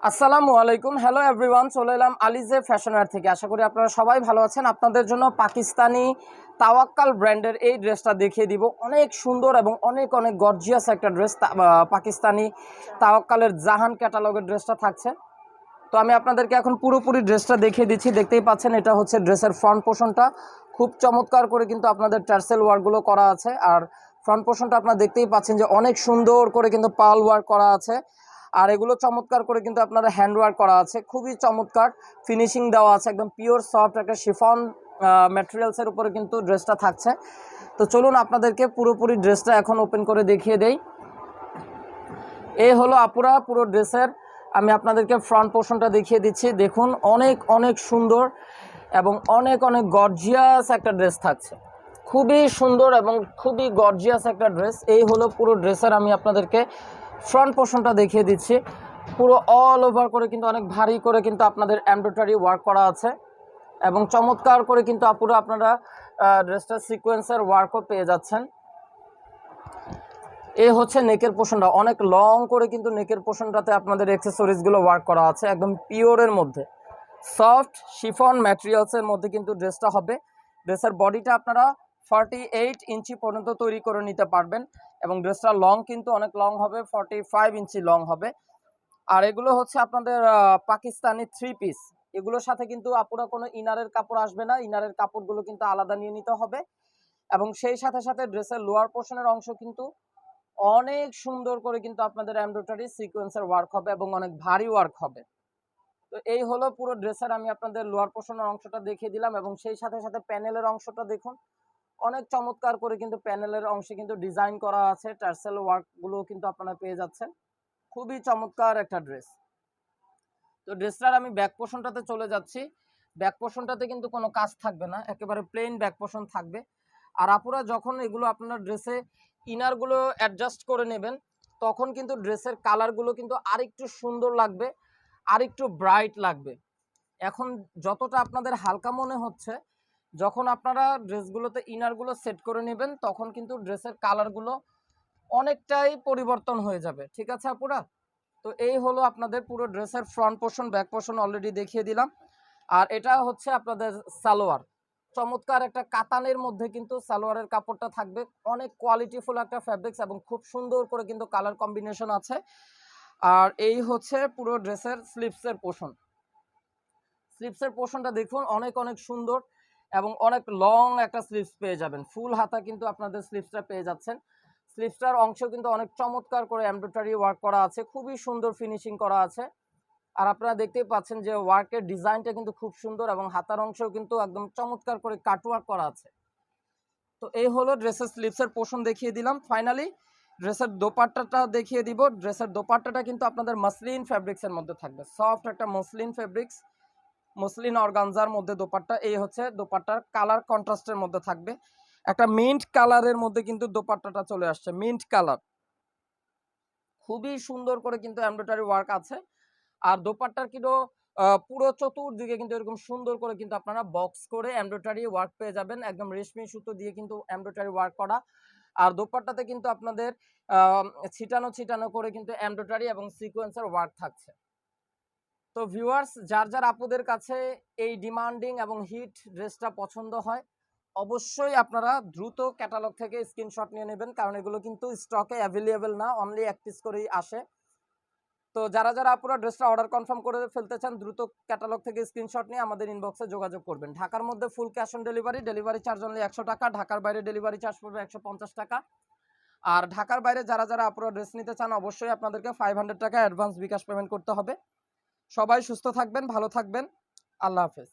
আসসালামু আলাইকুম। Hello everyone, চলে এলাম আলিজে ফ্যাশনওয়্যার থেকে। আশা করি আপনারা সবাই ভালো আছেন। আপনাদের জন্য পাকিস্তানি তাওয়াক্কাল ব্র্যান্ডের এই ড্রেসটা দেখিয়ে দিব। অনেক সুন্দর এবং অনেক অনেক গর্জিয়াস একটা ড্রেস। পাকিস্তানি তাওয়াক্কালের জাহান ক্যাটালগের ড্রেসটা থাকছে। তো আমি আপনাদেরকে এখন পুরোপুরি ড্রেসটা দেখিয়ে দিচ্ছি। দেখতেই পাচ্ছেন, এটা হচ্ছে ড্রেসের ফ্রন্ট পোর্শনটা। খুব চমৎকার করে কিন্তু আপনাদের টার্সেল ওয়ার্কগুলো করা আছে। আর ফ্রন্ট পোর্শনটা আপনারা দেখতেই পাচ্ছেন যে অনেক সুন্দর করে কিন্তু পার্ল ওয়ার্ক করা আছে। আর এগুলো চমৎকার করে কিন্তু আপনারা হ্যান্ড ওয়ার্ক করা আছে, খুবই চমৎকার ফিনিশিং দেওয়া আছে। একদম পিওর সফট একটা শিফন ম্যাটেরিয়ালসের উপরে কিন্তু ড্রেসটা থাকছে। তো চলুন আপনাদেরকে পুরোপুরি ড্রেসটা এখন ওপেন করে দেখিয়ে দেই। এই হলো আপুরা পুরো ড্রেসের, আমি আপনাদেরকে ফ্রন্ট পোর্শনটা দেখিয়ে দিচ্ছি। দেখুন, অনেক অনেক সুন্দর এবং অনেক অনেক গর্জিয়াস একটা ড্রেস থাকছে। খুবই সুন্দর এবং খুবই গর্জিয়াস একটা ড্রেস। এই হলো পুরো ড্রেসের, আমি আপনাদেরকে ফ্রন্ট পোর্শনটা দেখিয়ে দিচ্ছি। পুরো অল ওভার করে কিন্তু অনেক ভারী করে কিন্তু আপনাদের এমব্রয়ডারি ওয়ার্ক করা আছে এবং চমৎকার করে কিন্তু আপুরা আপনারা ড্রেসটা সিকোয়েন্সের ওয়ার্কও পেয়ে যাচ্ছেন। এই হচ্ছে নেকের পোর্শনটা, অনেক লং করে কিন্তু নেকের পোর্শনটাতে আপনাদের অ্যাকসেসরিজগুলো ওয়ার্ক করা আছে। একদম পিওরের মধ্যে সফট শিফন ম্যাটেরিয়ালসের মধ্যে কিন্তু ড্রেসটা হবে। ড্রেসের বডিটা আপনারা 48 ইঞ্চি পর্যন্ত তৈরি করে নিতে পারবেন এবং ড্রেসটা লং কিন্তু অনেক লং হবে, 45 ইঞ্চি লং হবে। আর এগুলো হচ্ছে আপনাদের পাকিস্তানি 3 পিস। এগুলোর সাথে কিন্তু আপুরা কোনো ইনারের কাপড় আসবে না, ইনারের কাপড়গুলো কিন্তু আলাদা নিয়ে নিতে হবে। এবং সেই সাথে সাথে ড্রেসের লোয়ার পোর্শনের অংশ কিন্তু অনেক সুন্দর করে কিন্তু আপনাদের এমব্রয়ডারি সিকোয়েন্সের ওয়ার্ক হবে এবং অনেক ভারী ওয়ার্ক হবে। তো এই হলো পুরো ড্রেসের, আমি আপনাদের লোয়ার পোর্শনের অংশটা দেখিয়ে দিলাম এবং সেই সাথে সাথে প্যানেলের অংশটা দেখুন। অনেক চমৎকার করে কিন্তু প্যানেলের অংশে কিন্তু ডিজাইন করা আছে, টার্সেল ওয়ার্কগুলো কিন্তু আপনারা পেয়ে যাচ্ছেন। খুবই চমৎকার একটা ড্রেস। তো ড্রেসটার আমি ব্যাক পোর্শনটাতে চলে যাচ্ছি। ব্যাক পোর্শনটাতে কিন্তু কোনো কাজ থাকবে না, একেবারে প্লেন ব্যাক পোর্শন থাকবে। আর আপুরা যখন এগুলো আপনার ড্রেসে ইনারগুলো অ্যাডজাস্ট করে নেবেন, তখন কিন্তু ড্রেসের কালারগুলো কিন্তু আরেকটু সুন্দর লাগবে, আরেকটু ব্রাইট লাগবে। এখন যতটা আপনাদের হালকা মনে হচ্ছে, যখন আপনারা ড্রেসগুলোতে ইনারগুলো সেট করে নেবেন, তখন কিন্তু ড্রেসের কালারগুলো অনেকটাই পরিবর্তন হয়ে যাবে। ঠিক আছে আপুরা? তো এই হলো আপনাদের পুরো ড্রেসের front portion, back portion already দেখিয়ে দিলাম। আর এটা হচ্ছে আপনাদের সালোয়ার। চমৎকার একটা কাতানের মধ্যে কিন্তু সালোয়ারের কাপড়টা থাকবে। অনেক কোয়ালিটিফুল একটা ফ্যাব্রিক্স এবং খুব সুন্দর করে কিন্তু কালার কম্বিনেশন আছে। আর এই হচ্ছে পুরো ড্রেসের স্লিভসের পোর্শন। স্লিভসের পোর্শনটা দেখুন, অনেক অনেক সুন্দর এবং অনেক লং একটা স্লিভস পেয়ে যাবেন। ফুল হাতা কিন্তু আপনাদের স্লিভসটা পেয়ে যাচ্ছেন। স্লিভসটার অংশ কিন্তু অনেক চমৎকার করে এমব্রয়ডারি ওয়ার্ক করা আছে, খুবই সুন্দর ফিনিশিং করা আছে। আর আপনারা দেখতেই পাচ্ছেন যে ওয়ার্কের ডিজাইনটা কিন্তু খুব সুন্দর এবং হাতার অংশেও কিন্তু একদম চমৎকার করে কাটওয়ার্ক করা আছে। তো এই হলো ড্রেসের স্লিভসের পোর্শন দেখিয়ে দিলাম। ফাইনালি ড্রেসের দোপাট্টাটা দেখিয়ে দিব। ড্রেসের দোপাট্টাটা কিন্তু আপনাদের মসলিন ফ্যাব্রিক্সের মধ্যে থাকবে, সফট একটা মসলিন ফ্যাব্রিক্স, মসলিন অর্গানজার মধ্যে দোপাট্টা। এই হচ্ছে দোপাট্টার কালার কন্ট্রাস্টের মধ্যে থাকবে, একটা মিন্ট কালারের মধ্যে কিন্তু দোপাট্টাটা চলে আসছে, মিন্ট কালার। খুবই সুন্দর করে কিন্তু এমব্রয়ডারি ওয়ার্ক আছে। আর দোপাট্টার কিন্তু পুরো চতুর্দিকে কিন্তু এরকম সুন্দর করে কিন্তু আপনারা বক্স করে এমব্রয়ডারি ওয়ার্ক পেয়ে যাবেন, একদম রেশমি সুতো দিয়ে কিন্তু এমব্রয়ডারি ওয়ার্ক করা। আর দোপাট্টাতে কিন্তু আপনাদের ছিটানো ছিটানো করে কিন্তু এমব্রয়ডারি এবং সিকোয়েন্সের ওয়ার্ক থাকছে। তো ভিউয়ার্স, যার যার আপুদের কাছে এই ডিমান্ডিং এবং হিট ড্রেসটা পছন্দ হয়, অবশ্যই আপনারা দ্রুত ক্যাটালগ থেকে স্ক্রিনশট নিয়ে নেবেন, কারণ এগুলো কিন্তু স্টকে অ্যাভেলেবেল না, অনলি এক পিস করেই আসে। তো যারা যারা আপুরা ড্রেসটা অর্ডার কনফার্ম করে ফেলতে চান, দ্রুত ক্যাটালগ থেকে স্ক্রিনশট নিয়ে আমাদের ইনবক্সে যোগাযোগ করবেন। ঢাকার মধ্যে full cash on delivery, delivery charge only 100 টাকা। ঢাকার বাইরে ডেলিভারি চার্জ পড়বে 150 টাকা। আর ঢাকার বাইরে যারা যারা আপুরা ড্রেস নিতে চান, অবশ্যই আপনাদেরকে 500 টাকা অ্যাডভান্স বিকাশ পেমেন্ট করতে হবে। সবাই সুস্থ থাকবেন, ভালো থাকবেন। আল্লাহ হাফেজ।